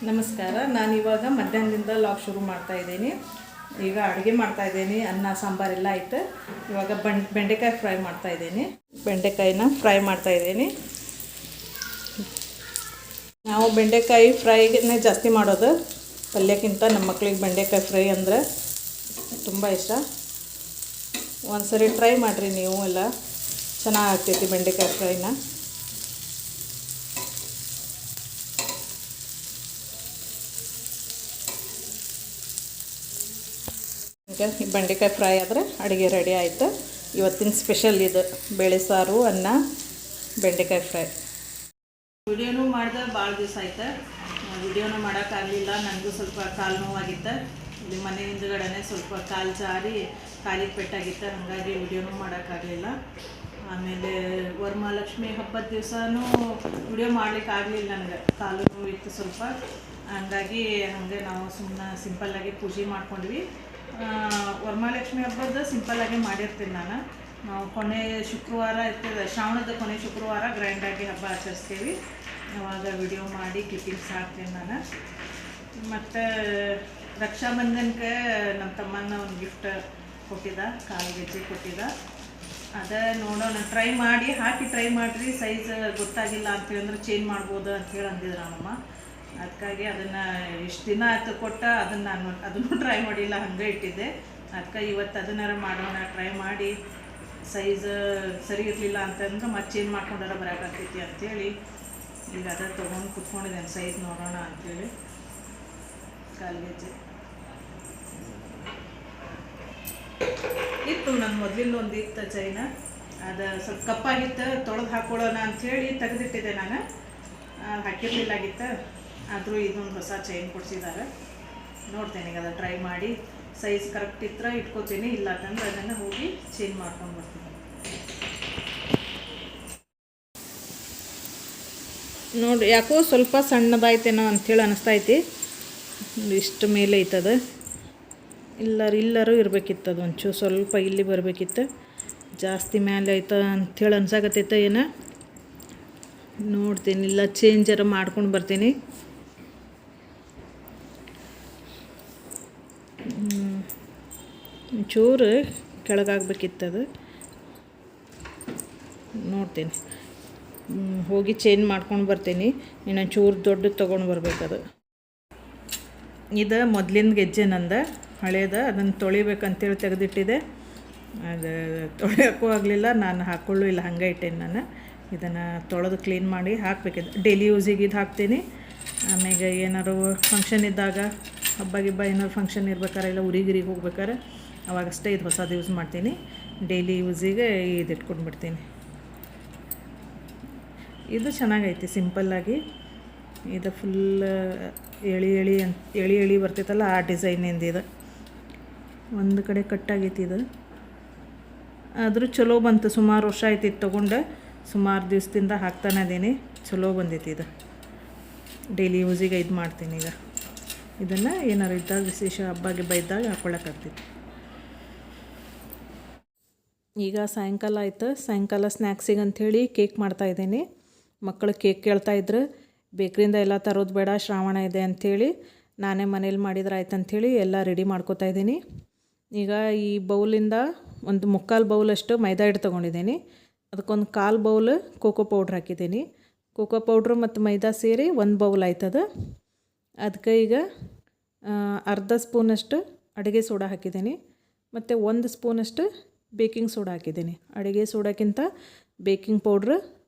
ನಮಸ್ಕಾರ. ನಾನು ಇವಾಗ ಮಧ್ಯಾಹ್ನದಿಂದ ಲಾಗ್ ಶುರು ಮಾಡ್ತಾ ಇದ್ದೀನಿ. ಈಗ ಅಡುಗೆ ಮಾಡ್ತಾ ಇದ್ದೀನಿ. ಅನ್ನ ಸಾಂಬಾರೆಲ್ಲ ಆಯಿತು. ಇವಾಗ ಬೆಂಡೆಕಾಯಿ ಫ್ರೈ ಮಾಡ್ತಾ ಇದ್ದೀನಿ. ಬೆಂಡೆಕಾಯಿನ ಫ್ರೈ ಮಾಡ್ತಾ ಇದ್ದೀನಿ. ನಾವು ಬೆಂಡೆಕಾಯಿ ಫ್ರೈನೇ ಜಾಸ್ತಿ ಮಾಡೋದು ಪಲ್ಯಕ್ಕಿಂತ. ನಮ್ಮ ಮಕ್ಳಿಗೆ ಬೆಂಡೆಕಾಯಿ ಫ್ರೈ ಅಂದರೆ ತುಂಬ ಇಷ್ಟ. ಒಂದ್ಸರಿ ಟ್ರೈ ಮಾಡಿರಿ ನೀವು ಎಲ್ಲ, ಚೆನ್ನಾಗಿ ಆಗ್ತೈತಿ ಬೆಂಡೆಕಾಯಿ ಫ್ರೈನ. ಈ ಬೆಂಡೆಕಾಯಿ ಫ್ರೈ ಆದರೆ ಅಡುಗೆ ರೆಡಿ ಆಯಿತು. ಇವತ್ತಿನ ಸ್ಪೆಷಲ್ ಇದು ಬೇಳೆ ಸಾರು, ಅನ್ನ, ಬೆಂಡೆಕಾಯಿ ಫ್ರೈ. ವಿಡಿಯೋನೂ ಮಾಡಿದೆ ಭಾಳ ದಿವಸ ಆಯ್ತು. ವಿಡಿಯೋನೂ ಮಾಡೋಕ್ಕಾಗಲಿಲ್ಲ. ನನಗೂ ಸ್ವಲ್ಪ ಕಾಲು ನೋವಾಗಿತ್ತು. ಇಲ್ಲಿ ಮನೆ ಹಿಂದುಗಡೆ ಸ್ವಲ್ಪ ಕಾಲು ಜಾರಿ ಕಾಲಿಗೆ ಪೆಟ್ಟಾಗಿತ್ತು. ಹಾಗಾಗಿ ವಿಡಿಯೋನೂ ಮಾಡೋಕ್ಕಾಗಲಿಲ್ಲ. ಆಮೇಲೆ ವರಮಹಾಲಕ್ಷ್ಮಿ ಹಬ್ಬದ ದಿವಸನೂ ವಿಡಿಯೋ ಮಾಡ್ಲಿಕ್ಕೆ ಆಗಲಿಲ್ಲ. ನನಗೆ ಕಾಲು ನೋವು ಇತ್ತು ಸ್ವಲ್ಪ. ಹಂಗಾಗಿ ಹಾಗೆ ನಾವು ಸುಮ್ಮನೆ ಸಿಂಪಲ್ಲಾಗಿ ಪೂಜೆ ಮಾಡ್ಕೊಂಡ್ವಿ. ವರಮಹಾಲಕ್ಷ್ಮಿ ಹಬ್ಬದ ಸಿಂಪಲ್ಲಾಗಿ ಮಾಡಿರ್ತೀನಿ ನಾನು. ನಾವು ಕೊನೆ ಶುಕ್ರವಾರ ಇರ್ತದೆ, ಶ್ರಾವಣದ ಕೊನೆ ಶುಕ್ರವಾರ ಗ್ರ್ಯಾಂಡಾಗಿ ಹಬ್ಬ ಆಚರಿಸ್ತೀವಿ. ಅವಾಗ ವಿಡಿಯೋ ಮಾಡಿ ಕ್ಲಿಪ್ಪಿಂಗ್ಸ್ ಹಾಕ್ತೀನಿ ನಾನು. ಮತ್ತು ರಕ್ಷಾಬಂಧನಕ್ಕೆ ನಮ್ಮ ತಮ್ಮನ ಒಂದು ಗಿಫ್ಟ್ ಕೊಟ್ಟಿದ್ದ, ಕಾಲು ಗೆಜ್ಜೆ ಕೊಟ್ಟಿದ್ದ. ಅದೇ ನೋಡೋಣ, ಟ್ರೈ ಮಾಡಿ ಹಾಕಿ ಟ್ರೈ ಮಾಡಿರಿ. ಸೈಜ್ ಗೊತ್ತಾಗಿಲ್ಲ ಅಂತೇಳಿದ್ರೆ ಚೇಂಜ್ ಮಾಡ್ಬೋದು ಅಂಥೇಳಿ ಅಂದಿದ್ರು ನಮ್ಮಮ್ಮ. ಅದಕ್ಕಾಗಿ ಅದನ್ನು ಇಷ್ಟು ದಿನ ಆಯ್ತು ಕೊಟ್ಟ, ಅದನ್ನು ಟ್ರೈ ಮಾಡಿಲ್ಲ, ಹಾಗೆ ಇಟ್ಟಿದ್ದೆ. ಅದಕ್ಕೆ ಇವತ್ತು ಅದನ್ನಾರ ಮಾಡೋಣ, ಟ್ರೈ ಮಾಡಿ ಸೈಜ್ ಸರಿ ಇರಲಿಲ್ಲ ಅಂತಂದ್ರೆ ಮತ್ತೆ ಚೇಂಜ್ ಮಾಡ್ಕೊಂಡಾರ ಬರೋಕ್ಕಾಗ್ತೈತಿ ಅಂಥೇಳಿ ಈಗ ಅದ ತೊಗೊಂಡು ಕುತ್ಕೊಂಡಿದ್ದೇನೆ. ಸೈಜ್ ನೋಡೋಣ ಅಂಥೇಳಿ. ಕಾಲ್ಗೆಜ್ಜೆ ಇತ್ತು ನನ್ನ ಮೊದಲಿಂದ ಒಂದು ಇತ್ತು ಚೈನ. ಅದು ಸ್ವಲ್ಪ ಕಪ್ಪಾಗಿತ್ತು, ತೊಳೆದು ಹಾಕ್ಕೊಳ್ಳೋಣ ಅಂಥೇಳಿ ತೆಗೆದಿಟ್ಟಿದ್ದೆ ನಾನು. ಹಾಕಿರಲಿಲ್ಲಾಗಿತ್ತು. ಆದರೂ ಇದೊಂದು ಹೊಸ ಚೈನ್ ಕೊಡಿಸಿದ್ದಾರೆ. ನೋಡ್ತೇನೆ ಈಗ ಅದನ್ನು ಟ್ರೈ ಮಾಡಿ ಸೈಜ್ ಕರೆಕ್ಟ್ ಇದ್ರೆ ಇಟ್ಕೋತೀನಿ, ಇಲ್ಲ ಅಂತಂದ್ರೆ ಅದನ್ನು ಹೋಗಿ ಚೇಂಜ್ ಮಾಡ್ಕೊಂಡು ಬರ್ತೀನಿ. ನೋಡಿ ಯಾಕೋ ಸ್ವಲ್ಪ ಸಣ್ಣದಾಯ್ತೇನೋ ಅಂಥೇಳಿ ಅನ್ನಿಸ್ತೈತಿ. ಇಷ್ಟು ಮೇಲೆ ಐತದ. ಇಲ್ಲರೂ ಇರಬೇಕಿತ್ತದು, ಒಂಚೂರು ಸ್ವಲ್ಪ ಇಲ್ಲಿ ಬರಬೇಕಿತ್ತು. ಜಾಸ್ತಿ ಮೇಲೆ ಆಯ್ತ ಅಂಥೇಳಿ ಅನ್ಸಾಕತ್ತೈತೆ ಏನೋ. ನೋಡ್ತೀನಿ, ಇಲ್ಲ ಚೇಂಜರ ಮಾಡ್ಕೊಂಡು ಬರ್ತೀನಿ. ಚೂರು ಕೆಳಗಾಗಬೇಕಿತ್ತದು. ನೋಡ್ತೀನಿ, ಹೋಗಿ ಚೇಂಜ್ ಮಾಡ್ಕೊಂಡು ಬರ್ತೀನಿ. ಇನ್ನೊಂದು ಚೂರು ದೊಡ್ಡದು ತೊಗೊಂಡು ಬರಬೇಕದು. ಇದು ಮೊದಲಿನ ಗೆಜ್ಜೆ ನಂದು ಹಳೇದ. ಅದನ್ನು ತೊಳಿಬೇಕಂತೇಳಿ ತೆಗೆದಿಟ್ಟಿದೆ. ಅದು ತೊಳೆಯೋಕ್ಕೂ ಆಗಲಿಲ್ಲ, ನಾನು ಹಾಕ್ಕೊಳ್ಳೂ ಇಲ್ಲ, ಹಂಗೆ ಇಟ್ಟೇನೆ ನಾನು. ಇದನ್ನು ತೊಳೆದು ಕ್ಲೀನ್ ಮಾಡಿ ಹಾಕಬೇಕಿದ್ದು. ಡೈಲಿ ಯೂಸಿಗೆ ಇದು ಹಾಕ್ತೀನಿ. ಆಮೇಲೆ ಏನಾರು ಫಂಕ್ಷನ್ ಇದ್ದಾಗ, ಹಬ್ಬ ಗಿಬ್ಬ ಏನಾರು ಫಂಕ್ಷನ್ ಇರ್ಬೇಕಾರೆ, ಇಲ್ಲ ಊರಿಗೆ ಹೋಗ್ಬೇಕಾರೆ ಅವಾಗಷ್ಟೇ ಇದು ಹೊಸದು ಯೂಸ್ ಮಾಡ್ತೀನಿ. ಡೈಲಿ ಯೂಸಿಗೆ ಇದು ಇಟ್ಕೊಂಡು ಬಿಡ್ತೀನಿ. ಇದು ಚೆನ್ನಾಗೈತಿ ಸಿಂಪಲ್ಲಾಗಿ. ಇದು ಫುಲ್ ಎಳಿ ಬರ್ತೈತಲ್ಲ, ಆ ಡಿಸೈನಿಂದ ಇದು. ಒಂದು ಕಡೆ ಕಟ್ಟಾಗೈತಿ ಇದು. ಆದರೂ ಚಲೋ ಬಂತು. ಸುಮಾರು ವರ್ಷ ಆಯ್ತು ಇದು ತೊಗೊಂಡು. ಸುಮಾರು ದಿವಸದಿಂದ ಹಾಕ್ತಾನೆ ಇದೀನಿ. ಚಲೋ ಬಂದೈತಿ ಇದು. ಡೈಲಿ ಯೂಸಿಗೆ ಇದು ಮಾಡ್ತೀನಿ. ಈಗ ಇದನ್ನು ಏನಾರು ಇದ್ದಾಗ, ವಿಶೇಷ ಹಬ್ಬ ಗಿಬ್ಬ ಇದ್ದಾಗ ಹಾಕ್ಕೊಳ್ಳೋಕ್ಕಾಗ್ತೈತಿ. ಈಗ ಸಾಯಂಕಾಲ ಆಯ್ತು. ಸಾಯಂಕಾಲ ಸ್ನ್ಯಾಕ್ಸಿಗೆ ಅಂಥೇಳಿ ಕೇಕ್ ಮಾಡ್ತಾಯಿದ್ದೀನಿ. ಮಕ್ಕಳು ಕೇಕ್ ಕೇಳ್ತಾಯಿದ್ರು. ಬೇಕ್ರಿಯಿಂದ ಎಲ್ಲ ತರೋದು ಬೇಡ, ಶ್ರಾವಣ ಇದೆ ಅಂಥೇಳಿ ನಾನೇ ಮನೇಲಿ ಮಾಡಿದ್ರೆ ಆಯ್ತು ಅಂಥೇಳಿ ಎಲ್ಲ ರೆಡಿ ಮಾಡ್ಕೋತಾ ಇದ್ದೀನಿ. ಈಗ ಈ ಬೌಲಿಂದ ಒಂದು 3/4 ಬೌಲಷ್ಟು ಮೈದಾ ಹಿಟ್ಟು ತೊಗೊಂಡಿದ್ದೀನಿ. ಅದಕ್ಕೊಂದು 1/4 ಬೌಲ್ ಕೋಕೋ ಪೌಡ್ರ್ ಹಾಕಿದ್ದೀನಿ. ಕೋಕೋ ಪೌಡ್ರು ಮತ್ತು ಮೈದಾ ಸೇರಿ 1 ಬೌಲ್ ಆಯ್ತದ. ಅದಕ್ಕೆ ಈಗ ಅರ್ಧ ಸ್ಪೂನಷ್ಟು ಅಡುಗೆ ಸೋಡಾ ಹಾಕಿದ್ದೀನಿ. ಮತ್ತು 1 ಸ್ಪೂನಷ್ಟು ಬೇಕಿಂಗ್ ಸೋಡಾ ಹಾಕಿದ್ದೀನಿ. ಅಡುಗೆ ಸೋಡಾಕ್ಕಿಂತ ಬೇಕಿಂಗ್ ಪೌಡ್ರ್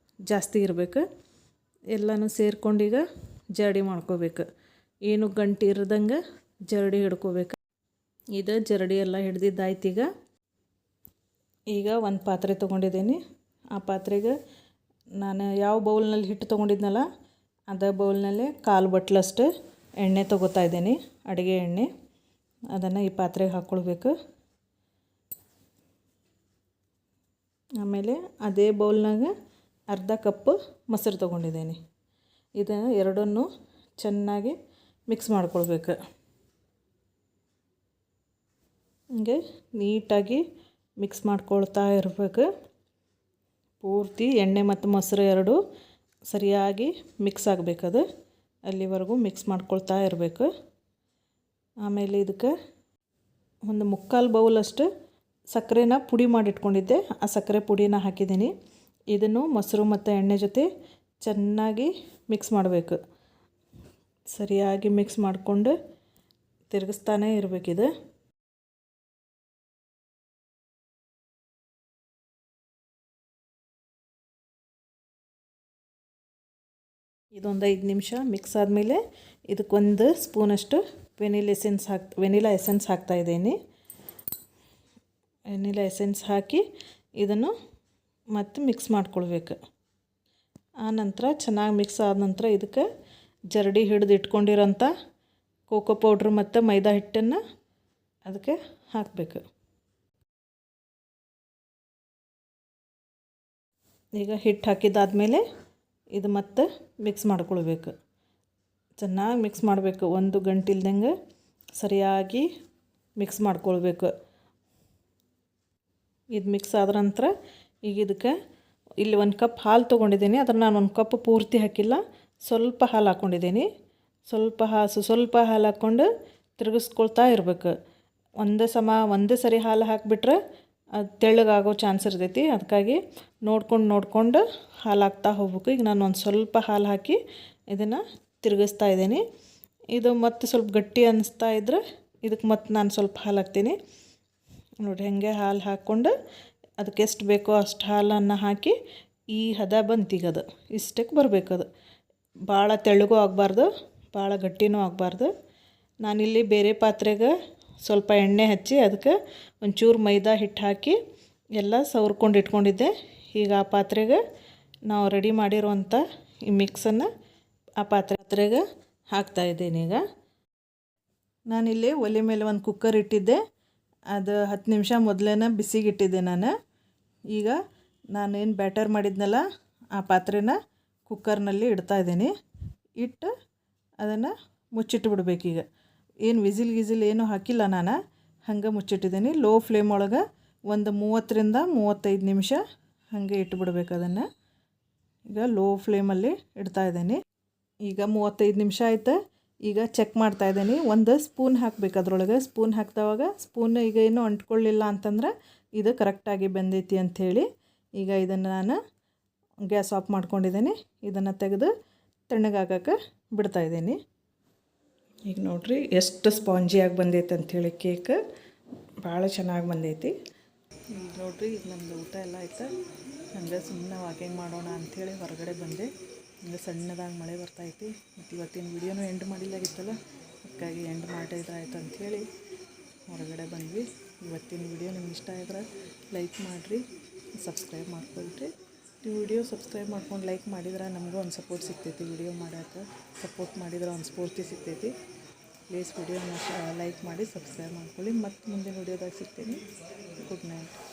ಜಾಸ್ತಿ ಇರಬೇಕು. ಎಲ್ಲನೂ ಸೇರ್ಕೊಂಡೀಗ ಜರಡಿ ಮಾಡ್ಕೋಬೇಕು. ಏನು ಗಂಟು ಇರದಂಗೆ ಜರಡಿ ಹಿಡ್ಕೋಬೇಕು. ಇದು ಜರಡಿ ಎಲ್ಲ ಹಿಡ್ದಿದ್ದಾಯ್ತು. ಈಗ ಒಂದು ಪಾತ್ರೆ ತೊಗೊಂಡಿದ್ದೀನಿ. ಆ ಪಾತ್ರೆಗೆ ನಾನು ಯಾವ ಬೌಲ್ನಲ್ಲಿ ಹಿಟ್ಟು ತೊಗೊಂಡಿದ್ನಲ್ಲ, ಅದೇ ಬೌಲ್ನಲ್ಲೇ 1/4 ಬಟ್ಲಷ್ಟು ಎಣ್ಣೆ ತೊಗೋತಾ ಇದ್ದೀನಿ, ಅಡುಗೆ ಎಣ್ಣೆ. ಅದನ್ನು ಈ ಪಾತ್ರೆಗೆ ಹಾಕ್ಕೊಳ್ಬೇಕು. ಆಮೇಲೆ ಅದೇ ಬೌಲ್ನಾಗ ಅರ್ಧ ಕಪ್ ಮೊಸರು ತೊಗೊಂಡಿದ್ದೀನಿ. ಇದನ್ನು ಎರಡನ್ನೂ ಚೆನ್ನಾಗಿ ಮಿಕ್ಸ್ ಮಾಡ್ಕೊಳ್ಬೇಕು. ಹೀಗೆ ನೀಟಾಗಿ ಮಿಕ್ಸ್ ಮಾಡ್ಕೊಳ್ತಾ ಇರಬೇಕು. ಪೂರ್ತಿ ಎಣ್ಣೆ ಮತ್ತು ಮೊಸರು ಎರಡೂ ಸರಿಯಾಗಿ ಮಿಕ್ಸ್ ಆಗಬೇಕದು. ಅಲ್ಲಿವರೆಗೂ ಮಿಕ್ಸ್ ಮಾಡ್ಕೊಳ್ತಾ ಇರಬೇಕು. ಆಮೇಲೆ ಇದಕ್ಕೆ ಒಂದು 3/4 ಬೌಲಷ್ಟು ಸಕ್ಕರೆನ ಪುಡಿ ಮಾಡಿಟ್ಕೊಂಡಿದ್ದೆ. ಆ ಸಕ್ಕರೆ ಪುಡಿನ ಹಾಕಿದ್ದೀನಿ. ಇದನ್ನು ಮೊಸರು ಮತ್ತು ಎಣ್ಣೆ ಜೊತೆ ಚೆನ್ನಾಗಿ ಮಿಕ್ಸ್ ಮಾಡಬೇಕು. ಸರಿಯಾಗಿ ಮಿಕ್ಸ್ ಮಾಡಿಕೊಂಡು ತಿರುಗಿಸ್ತಾನೇ ಇರಬೇಕಿದು. ಇದೊಂದು 5 ನಿಮಿಷ ಮಿಕ್ಸ್ ಆದಮೇಲೆ ಇದಕ್ಕೊಂದು ಸ್ಪೂನಷ್ಟು ವೆನಿಲಾ ಎಸೆನ್ಸ್ ಹಾಕ್ತಾಯಿದ್ದೀನಿ. ವೆನಿಲಾ ಎಸೆನ್ಸ್ ಹಾಕಿ ಇದನ್ನು ಮತ್ತೆ ಮಿಕ್ಸ್ ಮಾಡ್ಕೊಳ್ಬೇಕು. ಆ ನಂತರ ಚೆನ್ನಾಗಿ ಮಿಕ್ಸ್ ಆದ ನಂತರ ಇದಕ್ಕೆ ಜರಡಿ ಹಿಡಿದು ಇಟ್ಕೊಂಡಿರೋಂಥ ಕೋಕೋ ಪೌಡ್ರ್ ಮತ್ತು ಮೈದಾ ಹಿಟ್ಟನ್ನು ಅದಕ್ಕೆ ಹಾಕಬೇಕು. ಈಗ ಹಿಟ್ಟು ಹಾಕಿದ್ದಾದಮೇಲೆ ಇದು ಮತ್ತೆ ಮಿಕ್ಸ್ ಮಾಡ್ಕೊಳ್ಬೇಕು. ಚೆನ್ನಾಗಿ ಮಿಕ್ಸ್ ಮಾಡಬೇಕು. ಒಂದು ಗಂಟಿಲ್ದಂಗೆ ಸರಿಯಾಗಿ ಮಿಕ್ಸ್ ಮಾಡ್ಕೊಳ್ಬೇಕು. ಇದು ಮಿಕ್ಸ್ ಆದ ನಂತರ ಈಗ ಇದಕ್ಕೆ ಇಲ್ಲಿ 1 ಕಪ್ ಹಾಲು ತೊಗೊಂಡಿದ್ದೀನಿ. ಅದನ್ನು ನಾನು 1 ಕಪ್ ಪೂರ್ತಿ ಹಾಕಿಲ್ಲ, ಸ್ವಲ್ಪ ಹಾಲು ಹಾಕ್ಕೊಂಡಿದ್ದೀನಿ. ಸ್ವಲ್ಪ ಹಾಲು ಹಾಕ್ಕೊಂಡು ತಿರುಗಿಸ್ಕೊಳ್ತಾ ಇರಬೇಕು. ಒಂದೇ ಸರಿ ಹಾಲು ಹಾಕಿಬಿಟ್ರೆ ಅದು ತೆಳ್ಳಗಾಗೋ ಚಾನ್ಸ್ ಇರ್ತೈತಿ. ಅದಕ್ಕಾಗಿ ನೋಡ್ಕೊಂಡು ಹಾಲು ಹಾಕ್ತಾ ಹೋಗ್ಬೇಕು. ಈಗ ನಾನು ಒಂದು ಸ್ವಲ್ಪ ಹಾಲು ಹಾಕಿ ಇದನ್ನು ತಿರುಗಿಸ್ತಾ ಇದ್ದೀನಿ. ಇದು ಮತ್ತೆ ಸ್ವಲ್ಪ ಗಟ್ಟಿ ಅನ್ನಿಸ್ತಾ ಇದ್ದರೆ ಇದಕ್ಕೆ ಮತ್ತೆ ನಾನು ಸ್ವಲ್ಪ ಹಾಲು ಹಾಕ್ತೀನಿ. ನೋಡಿ, ಹಾಗೆ ಹಾಲು ಹಾಕ್ಕೊಂಡು ಅದಕ್ಕೆ ಎಷ್ಟು ಬೇಕೋ ಅಷ್ಟು ಹಾಲನ್ನು ಹಾಕಿ ಈ ಹದ ಬಂತೀಗದು ಇಷ್ಟಕ್ಕೆ ಬರಬೇಕದು. ಭಾಳ ತೆಳ್ಳಗೂ ಆಗಬಾರ್ದು, ಭಾಳ ಗಟ್ಟಿನೂ ಆಗಬಾರ್ದು. ನಾನಿಲ್ಲಿ ಬೇರೆ ಪಾತ್ರೆಗೆ ಸ್ವಲ್ಪ ಎಣ್ಣೆ ಹಚ್ಚಿ ಅದಕ್ಕೆ ಒಂಚೂರು ಮೈದಾ ಹಿಟ್ಟು ಹಾಕಿ ಎಲ್ಲ ಸವರ್ಕೊಂಡು ಇಟ್ಕೊಂಡಿದ್ದೆ. ಈಗ ಆ ಪಾತ್ರೆಗೆ ನಾವು ರೆಡಿ ಮಾಡಿರುವಂಥ ಈ ಮಿಕ್ಸನ್ನು ಆ ಪಾತ್ರೆಗೆ ಹಾಕ್ತಾಯಿದ್ದೀನಿ. ಈಗ ನಾನಿಲ್ಲಿ ಒಲೆ ಮೇಲೆ ಒಂದು ಕುಕ್ಕರ್ ಇಟ್ಟಿದ್ದೆ. ಅದು 10 ನಿಮಿಷ ಮೊದಲೇ ಬಿಸಿಗಿಟ್ಟಿದ್ದೆ ನಾನು. ಈಗ ನಾನೇನು ಬ್ಯಾಟರ್ ಮಾಡಿದ್ನಲ್ಲ ಆ ಪಾತ್ರೆನ ಕುಕ್ಕರ್ನಲ್ಲಿ ಇಡ್ತಾಯಿದ್ದೀನಿ. ಇಟ್ಟು ಅದನ್ನು ಮುಚ್ಚಿಟ್ಟು ಬಿಡ್ಬೇಕೀಗ. ಏನು ವಿಸಿಲ್ ಏನೂ ಹಾಕಿಲ್ಲ ನಾನು, ಹಂಗೆ ಮುಚ್ಚಿಟ್ಟಿದ್ದೀನಿ. ಲೋ ಫ್ಲೇಮ್ ಒಳಗೆ ಒಂದು 30ರಿಂದ 35 ನಿಮಿಷ ಹಾಗೆ ಇಟ್ಬಿಡ್ಬೇಕು ಅದನ್ನು. ಈಗ ಲೋ ಫ್ಲೇಮಲ್ಲಿ ಇಡ್ತಾಯಿದ್ದೀನಿ. ಈಗ 35 ನಿಮಿಷ ಆಯ್ತು. ಈಗ ಚೆಕ್ ಮಾಡ್ತಾಯಿದ್ದೀನಿ. ಒಂದು ಸ್ಪೂನ್ ಹಾಕಬೇಕು ಅದರೊಳಗೆ. ಸ್ಪೂನ್ ಹಾಕಿದವಾಗ ಸ್ಪೂನ್ ಈಗ ಏನೂ ಅಂಟ್ಕೊಳ್ಳಿಲ್ಲ ಅಂತಂದ್ರೆ ಇದು ಕರೆಕ್ಟಾಗಿ ಬೆಂದೈತಿ ಅಂಥೇಳಿ. ಈಗ ಇದನ್ನು ನಾನು ಗ್ಯಾಸ್ ಆಫ್ ಮಾಡ್ಕೊಂಡಿದ್ದೀನಿ. ಇದನ್ನು ತೆಗೆದು ತಣ್ಣಗಾಗಕ್ಕೆ ಬಿಡ್ತಾಯಿದ್ದೀನಿ. ಈಗ ನೋಡಿರಿ ಎಷ್ಟು ಸ್ಪಾಂಜಿಯಾಗಿ ಬಂದೈತೆ ಅಂಥೇಳಿ ಕೇಕ್. ಭಾಳ ಚೆನ್ನಾಗಿ ಬಂದೈತಿ. ಈಗ ನೋಡಿರಿ, ಈಗ ನಮ್ಮದು ಊಟ ಎಲ್ಲ ಆಯ್ತು. ಹಂಗೆ ಸುಮ್ಮನೆ ವಾಕಿಂಗ್ ಮಾಡೋಣ ಅಂಥೇಳಿ ಹೊರಗಡೆ ಬಂದೆ. ಹಂಗೆ ಸಣ್ಣದಾಗಿ ಮಳೆ ಬರ್ತಾಯಿತ್ತು. ಮತ್ತು ಇವತ್ತಿನ ವೀಡಿಯೋನೂ ಎಂಡ್ ಮಾಡಿಲ್ಲಾಗಿತ್ತಲ್ಲ, ಅದಕ್ಕಾಗಿ ಎಂಡ್ ಮಾಡಿದ್ರಾಯ್ತು ಅಂಥೇಳಿ ಹೊರಗಡೆ ಬಂದ್ವಿ. ಇವತ್ತಿನ ವೀಡಿಯೋ ನಿಮ್ಗೆ ಇಷ್ಟ ಆದ್ರೆ ಲೈಕ್ ಮಾಡಿರಿ, ಸಬ್ಸ್ಕ್ರೈಬ್ ಮಾಡ್ಕೊಳ್ರಿ. ಈ ವಿಡಿಯೋ ಸಬ್ಸ್ಕ್ರೈಬ್ ಮಾಡ್ಕೊಂಡು ಲೈಕ್ ಮಾಡಿದ್ರೆ ನಮಗೂ ಒಂದು ಸಪೋರ್ಟ್ ಸಿಗ್ತೈತಿ. ವಿಡಿಯೋ ಮಾಡೋಕ್ಕೆ ಸಪೋರ್ಟ್ ಮಾಡಿದ್ರೆ ಒಂದು ಸ್ಫೂರ್ತಿ ಸಿಗ್ತೈತಿ. ಪ್ಲೀಸ್ ವಿಡಿಯೋನ ಲೈಕ್ ಮಾಡಿ ಸಬ್ಸ್ಕ್ರೈಬ್ ಮಾಡ್ಕೊಳ್ಳಿ. ಮತ್ತು ಮುಂದಿನ ವಿಡಿಯೋದಾಗ ಸಿಗ್ತೀನಿ. Good night.